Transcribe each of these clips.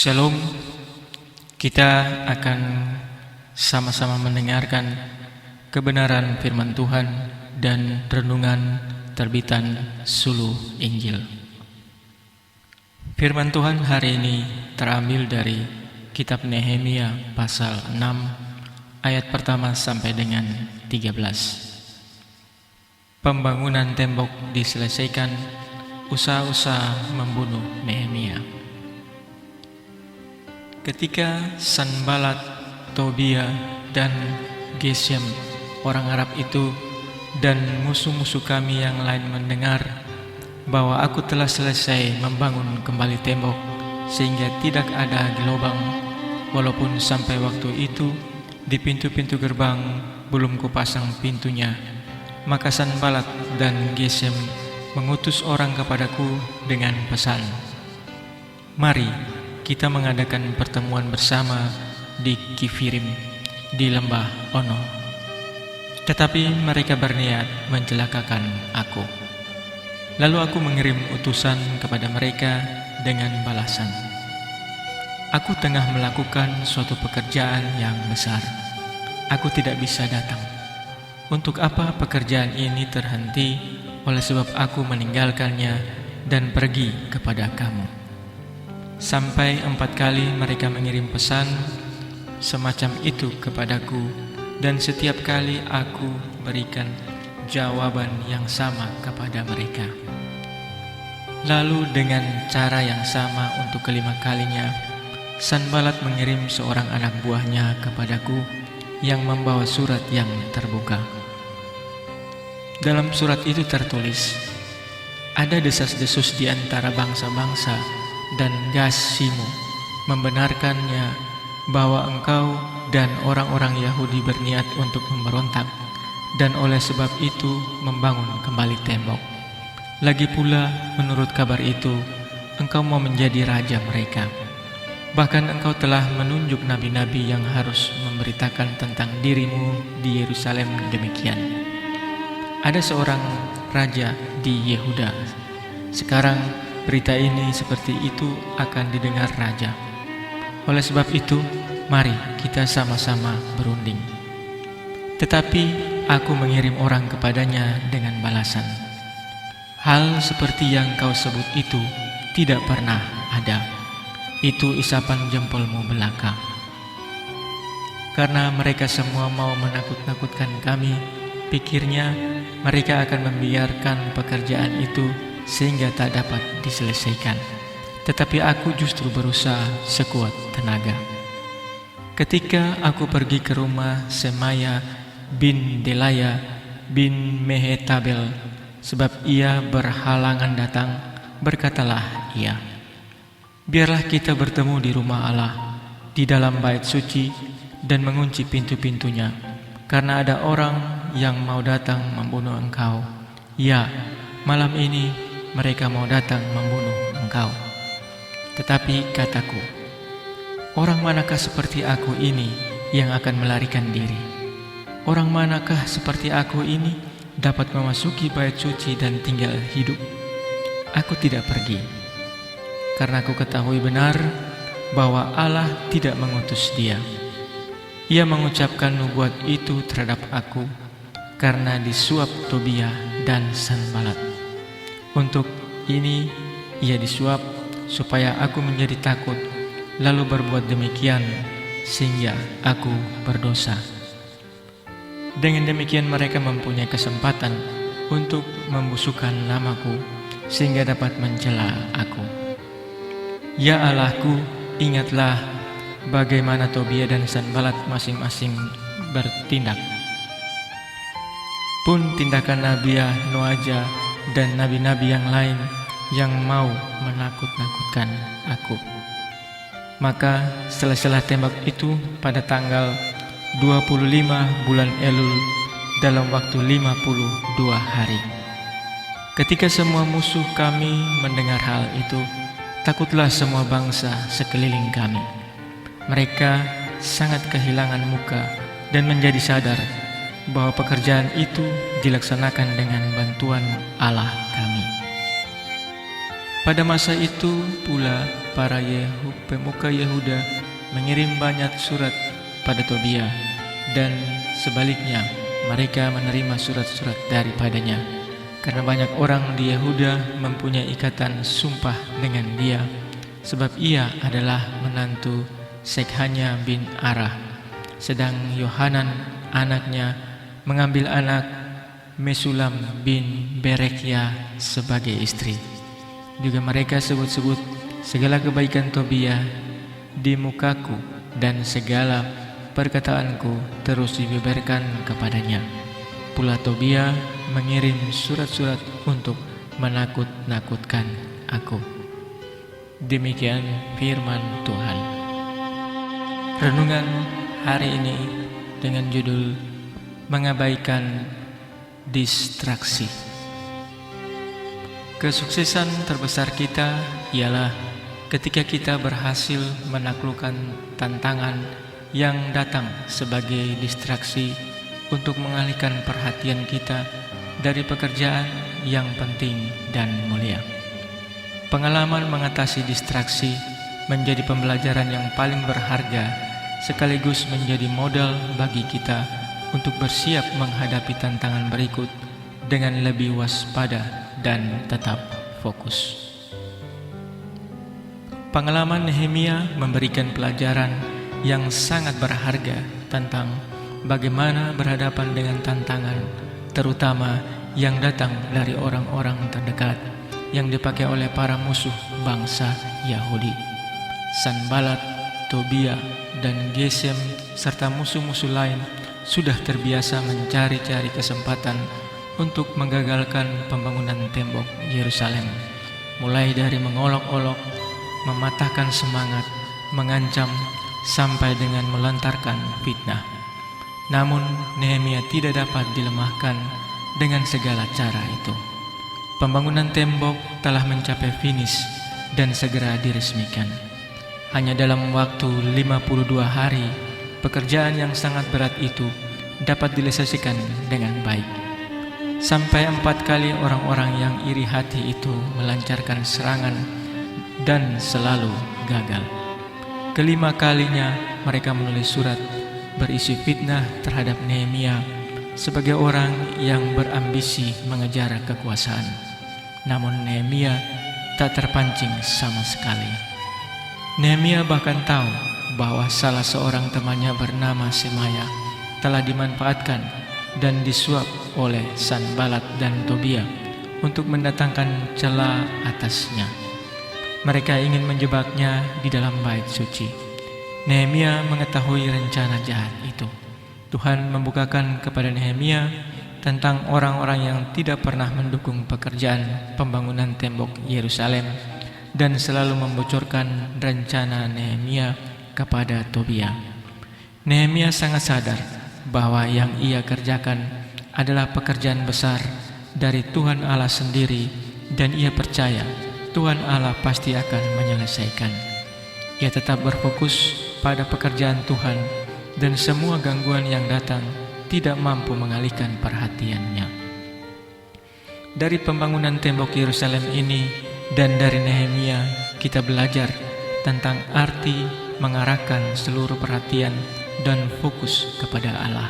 Shalom, kita akan sama-sama mendengarkan kebenaran firman Tuhan dan renungan terbitan Suluh Injil. Firman Tuhan hari ini terambil dari kitab Nehemia pasal 6 ayat pertama sampai dengan 13. Pembangunan tembok diselesaikan, usaha-usaha membunuh Nehemia. Ketika Sanbalat, Tobia, dan Gesem, orang Arab itu, dan musuh-musuh kami yang lain mendengar bahwa aku telah selesai membangun kembali tembok sehingga tidak ada gelobang, walaupun sampai waktu itu di pintu-pintu gerbang belum kupasang pintunya, maka Sanbalat dan Gesem mengutus orang kepadaku dengan pesan, "Mari kita mengadakan pertemuan bersama di Kifirim di lembah Ono." Tetapi mereka berniat mencelakakan aku. Lalu aku mengirim utusan kepada mereka dengan balasan, "Aku tengah melakukan suatu pekerjaan yang besar. Aku tidak bisa datang. Untuk apa pekerjaan ini terhenti oleh sebab aku meninggalkannya dan pergi kepada kamu?" Sampai 4 kali mereka mengirim pesan semacam itu kepadaku, dan setiap kali aku berikan jawaban yang sama kepada mereka. Lalu dengan cara yang sama untuk kelima kalinya, Sanbalat mengirim seorang anak buahnya kepadaku yang membawa surat yang terbuka. Dalam surat itu tertulis, "Ada desas-desus di antara bangsa-bangsa dan Gasimu membenarkannya bahwa engkau dan orang-orang Yahudi berniat untuk memberontak, dan oleh sebab itu membangun kembali tembok. Lagi pula menurut kabar itu engkau mau menjadi raja mereka. Bahkan engkau telah menunjuk nabi-nabi yang harus memberitakan tentang dirimu di Yerusalem demikian. Ada seorang raja di Yehuda. Sekarang berita ini seperti itu akan didengar raja. Oleh sebab itu, mari kita sama-sama berunding." Tetapi aku mengirim orang kepadanya dengan balasan, "Hal seperti yang kau sebut itu tidak pernah ada. Itu isapan jempolmu belaka." Karena mereka semua mau menakut-nakutkan kami, pikirnya mereka akan membiarkan pekerjaan itu sehingga tak dapat diselesaikan. Tetapi aku justru berusaha sekuat tenaga. Ketika aku pergi ke rumah Semaya bin Delaya bin Mehetabel, sebab ia berhalangan datang, berkatalah ia, "Biarlah kita bertemu di rumah Allah, di dalam bait suci, dan mengunci pintu-pintunya, karena ada orang yang mau datang membunuh engkau. Ya, malam ini mereka mau datang membunuh engkau." Tetapi kataku, "Orang manakah seperti aku ini yang akan melarikan diri? Orang manakah seperti aku ini dapat memasuki bait suci dan tinggal hidup? Aku tidak pergi, karena aku ketahui benar bahwa Allah tidak mengutus dia. Ia mengucapkan nubuat itu terhadap aku karena disuap Tobia dan Sanbalat. Untuk ini ia disuap supaya aku menjadi takut, lalu berbuat demikian sehingga aku berdosa. Dengan demikian mereka mempunyai kesempatan untuk membusukkan namaku sehingga dapat mencela aku. Ya Allahku, ingatlah bagaimana Tobia dan Sanbalat masing-masing bertindak. Pun tindakan Nabiah, Noaja, dan nabi-nabi yang lain yang mau menakut-nakutkan aku." Maka setelah tembak itu pada tanggal 25 bulan Elul dalam waktu 52 hari. Ketika semua musuh kami mendengar hal itu, takutlah semua bangsa sekeliling kami. Mereka sangat kehilangan muka dan menjadi sadar bahwa pekerjaan itu dilaksanakan dengan bantuan Allah kami. Pada masa itu pula para pemuka Yehuda mengirim banyak surat pada Tobia, dan sebaliknya mereka menerima surat-surat daripadanya, karena banyak orang di Yehuda mempunyai ikatan sumpah dengan dia, sebab ia adalah menantu Sekhania bin Arah, sedang Yohanan anaknya mengambil anak Mesulam bin Berekia sebagai istri. Juga mereka sebut-sebut segala kebaikan Tobia di mukaku, dan segala perkataanku terus dibeberkan kepadanya. Pula Tobia mengirim surat-surat untuk menakut-nakutkan aku. Demikian firman Tuhan. Renungan hari ini dengan judul mengabaikan distraksi. Kesuksesan terbesar kita ialah ketika kita berhasil menaklukkan tantangan yang datang sebagai distraksi untuk mengalihkan perhatian kita dari pekerjaan yang penting dan mulia. Pengalaman mengatasi distraksi menjadi pembelajaran yang paling berharga, sekaligus menjadi modal bagi kita untuk bersiap menghadapi tantangan berikut dengan lebih waspada dan tetap fokus. Pengalaman Nehemia memberikan pelajaran yang sangat berharga tentang bagaimana berhadapan dengan tantangan, terutama yang datang dari orang-orang terdekat yang dipakai oleh para musuh bangsa Yahudi. Sanbalat, Tobia, dan Gesem serta musuh-musuh lain sudah terbiasa mencari-cari kesempatan untuk menggagalkan pembangunan tembok Yerusalem, mulai dari mengolok-olok, mematahkan semangat, mengancam, sampai dengan melontarkan fitnah. Namun Nehemia tidak dapat dilemahkan dengan segala cara itu. Pembangunan tembok telah mencapai finish dan segera diresmikan. Hanya dalam waktu 52 hari, pekerjaan yang sangat berat itu dapat diselesaikan dengan baik. Sampai 4 kali orang-orang yang iri hati itu melancarkan serangan dan selalu gagal. Kelima kalinya mereka menulis surat berisi fitnah terhadap Nehemia sebagai orang yang berambisi mengejar kekuasaan. Namun Nehemia tak terpancing sama sekali. Nehemia bahkan tahu bahwa salah seorang temannya bernama Semaya telah dimanfaatkan dan disuap oleh Sanbalat dan Tobia untuk mendatangkan cela atasnya. Mereka ingin menjebaknya di dalam bait suci. Nehemia mengetahui rencana jahat itu. Tuhan membukakan kepada Nehemia tentang orang-orang yang tidak pernah mendukung pekerjaan pembangunan tembok Yerusalem dan selalu membocorkan rencana Nehemia kepada Tobia. Nehemia sangat sadar bahwa yang ia kerjakan adalah pekerjaan besar dari Tuhan Allah sendiri, dan ia percaya Tuhan Allah pasti akan menyelesaikan. Ia tetap berfokus pada pekerjaan Tuhan, dan semua gangguan yang datang tidak mampu mengalihkan perhatiannya. Dari pembangunan tembok Yerusalem ini dan dari Nehemia, kita belajar tentang arti mengarahkan seluruh perhatian dan fokus kepada Allah.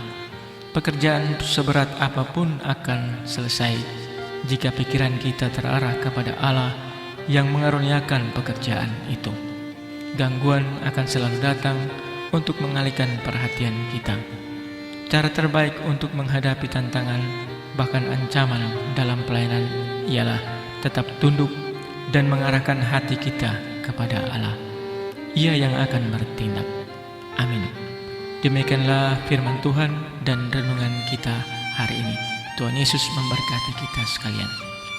Pekerjaan seberat apapun akan selesai jika pikiran kita terarah kepada Allah yang mengaruniakan pekerjaan itu. Gangguan akan selalu datang untuk mengalihkan perhatian kita. Cara terbaik untuk menghadapi tantangan, bahkan ancaman dalam pelayanan, ialah tetap tunduk dan mengarahkan hati kita kepada Allah. Ia yang akan bertindak. Amin. Demikianlah firman Tuhan dan renungan kita hari ini. Tuhan Yesus memberkati kita sekalian.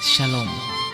Shalom.